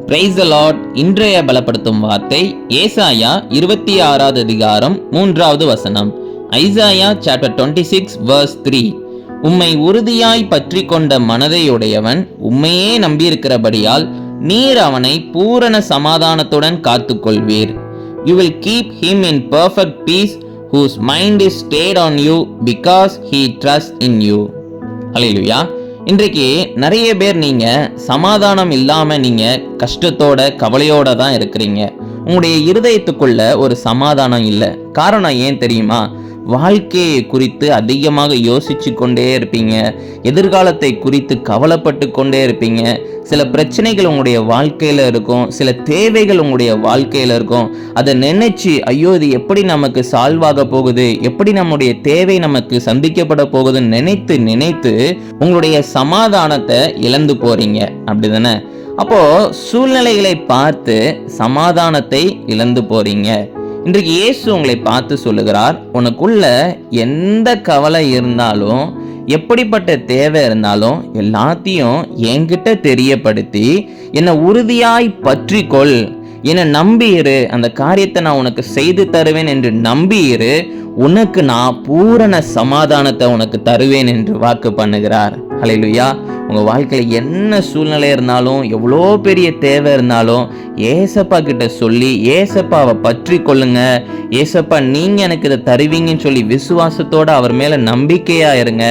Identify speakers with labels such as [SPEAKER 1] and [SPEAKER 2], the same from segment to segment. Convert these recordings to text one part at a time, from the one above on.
[SPEAKER 1] Praise the Lord. இன்றைய பலப்படுத்தும் வார்த்தை ஏசாயா 26வது அதிகாரம் 3வது வசனம். Isaiah chapter 26 verse 3. உம்மை உறுதியாய் பற்றி கொண்ட மனதையுடையவன் உம்மையே நம்பியிருக்கிறபடியால் நீர் அவனை பூரண சமாதானத்துடன் காத்துக்கொள்வீர். You will keep him in perfect peace whose mind is stayed on you because he trusts in you. ஹல்லேலூயா. இன்றைக்கு நிறைய பேர் நீங்க சமாதானம் இல்லாம நீங்க கஷ்டத்தோட கவலையோட தான் இருக்கிறீங்க. உங்களுடைய இருதயத்துக்குள்ள ஒரு சமாதானம் இல்லை. காரணம் ஏன் தெரியுமா? வாழ்க்கையை குறித்து அதிகமாக யோசிச்சு கொண்டே இருப்பீங்க. எதிர்காலத்தை குறித்து கவலைப்பட்டு கொண்டே இருப்பீங்க. சில பிரச்சனைகள் உங்களுடைய வாழ்க்கையில இருக்கும், சில தேவைகள் உங்களுடைய வாழ்க்கையில இருக்கும். அதை நினைச்சு ஐயோ இது எப்படி நமக்கு சால்வ் ஆக போகுது, எப்படி நம்முடைய தேவை நமக்கு சந்திக்கப்பட போகுதுன்னு நினைத்து நினைத்து உங்களுடைய சமாதானத்தை இழந்து போறீங்க. அப்படிதானே? அப்போ சூழ்நிலைகளை பார்த்து சமாதானத்தை இழந்து போறீங்க. இன்றைக்கு இயேசு உங்களை பார்த்து சொல்லுகிறார், உனக்குள்ள எந்த கவலை இருந்தாலும் எப்படிப்பட்ட தேவை இருந்தாலும் எல்லாத்தையும் என்கிட்ட தெரியப்படுத்தி என்னை உறுதியாய் பற்றி கொள், என்னை நம்பியிரு, அந்த காரியத்தை நான் உனக்கு செய்து தருவேன் என்று நம்பியிரு, உனக்கு நான் பூரண சமாதானத்தை உனக்கு தருவேன் என்று வாக்கு பண்ணுகிறார். ஹல்லேலூயா. உங்க வாழ்க்கையில என்ன சூழ்நிலை இருந்தாலும் எவ்வளோ பெரிய தேவை இருந்தாலும் ஏசப்பா கிட்ட சொல்லி ஏசப்பாவை பற்றி கொள்ளுங்க. ஏசப்பா நீங்க எனக்கு இதை தருவீங்கன்னு சொல்லி விசுவாசத்தோட அவர் மேல நம்பிக்கையா இருங்க.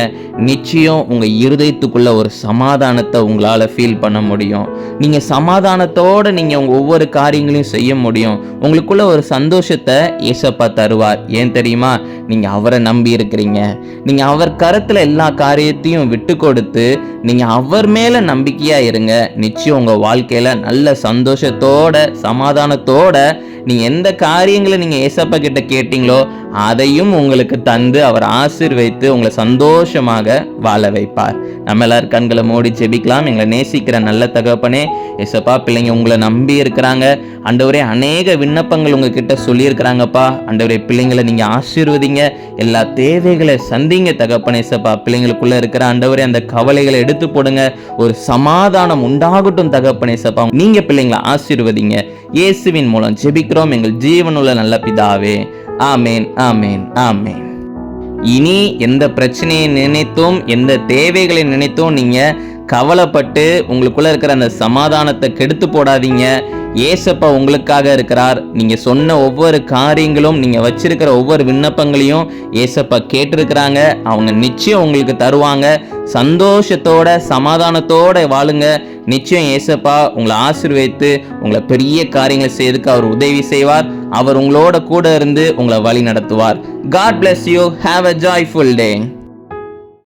[SPEAKER 1] நிச்சயம் உங்க இருதயத்துக்குள்ள ஒரு சமாதானத்தை உங்களால ஃபீல் பண்ண முடியும். நீங்க சமாதானத்தோட நீங்க உங்க ஒவ்வொரு காரியங்களையும் செய்ய முடியும். உங்களுக்குள்ள ஒரு சந்தோஷத்தை ஏசப்பா தருவார். ஏன் தெரியுமா? நீங்க அவரை நம்பி இருக்கிறீங்க. நீங்க அவர் கரத்துல எல்லா காரியத்தையும் விட்டு கொடுத்து நீங்க அவர் மேல நம்பிக்கையா இருங்க. நிச்சயம் உங்க வாழ்க்கையில நல்ல சந்தோஷத்தோட சமாதானத்தோட நீங்க எந்த காரியங்களை நீங்க ஏசப்பா கிட்ட கேட்டீங்களோ அதையும் உங்களுக்கு தந்து அவர் ஆசீர்வதித்து உங்களை சந்தோஷமாக வாழ வைப்பார். நம்ம எல்லாரும் கண்களை மூடி ஜெபிக்கலாம். எங்களை நேசிக்கிற நல்ல தகப்பனே, ஏசப்பா பிள்ளைங்க உங்களை நம்பி இருக்கிறாங்க. ஆண்டவரே, அநேக விண்ணப்பங்கள் உங்ககிட்ட சொல்லியிருக்கிறாங்கப்பா. ஆண்டவரே, பிள்ளைங்களை நீங்க ஆசீர்வதிங்க, எல்லா தேவைகளை சந்திங்க தகப்பனே. ஏசப்பா பிள்ளைங்களுக்குள்ள இருக்கிற ஆண்டவரே அந்த கவலைகளை எடுத்து போடுங்க. ஒரு சமாதானம் உண்டாகட்டும் தகப்பனே. ஏசப்பா நீங்க பிள்ளைங்களை ஆசீர்வதிங்க. இயேசுவின் மூலம் ஜெபிக்கிறோம் எங்கள் ஜீவனுள்ள நல்ல பிதாவே. ஆமேன், ஆமேன், ஆமேன். இனி எந்த பிரச்சனையை நினைத்தும் எந்த தேவைகளை நினைத்தும் நீங்க கவலைப்பட்டு உங்களுக்குள்ள இருக்கிற அந்த சமாதானத்தை கெடுத்து போடாதீங்க. ஏசப்பா உங்களுக்காக இருக்கிறார். நீங்க சொன்ன ஒவ்வொரு காரியங்களும் நீங்க வச்சிருக்கிற ஒவ்வொரு விண்ணப்பங்களையும் ஏசப்பா கேட்டிருக்கிறாங்க. அவங்க நிச்சயம் உங்களுக்கு தருவாங்க. சந்தோஷத்தோட சமாதானத்தோட வாழுங்க. நிச்சயம் ஏசப்பா உங்களை ஆசீர்வதித்து உங்களை பெரிய காரியங்களை செய்யறதுக்கு அவர் உதவி செய்வார். அவர் உங்களோட கூட இருந்து உங்களை வழி நடத்துவார். God bless you. Have a joyful day.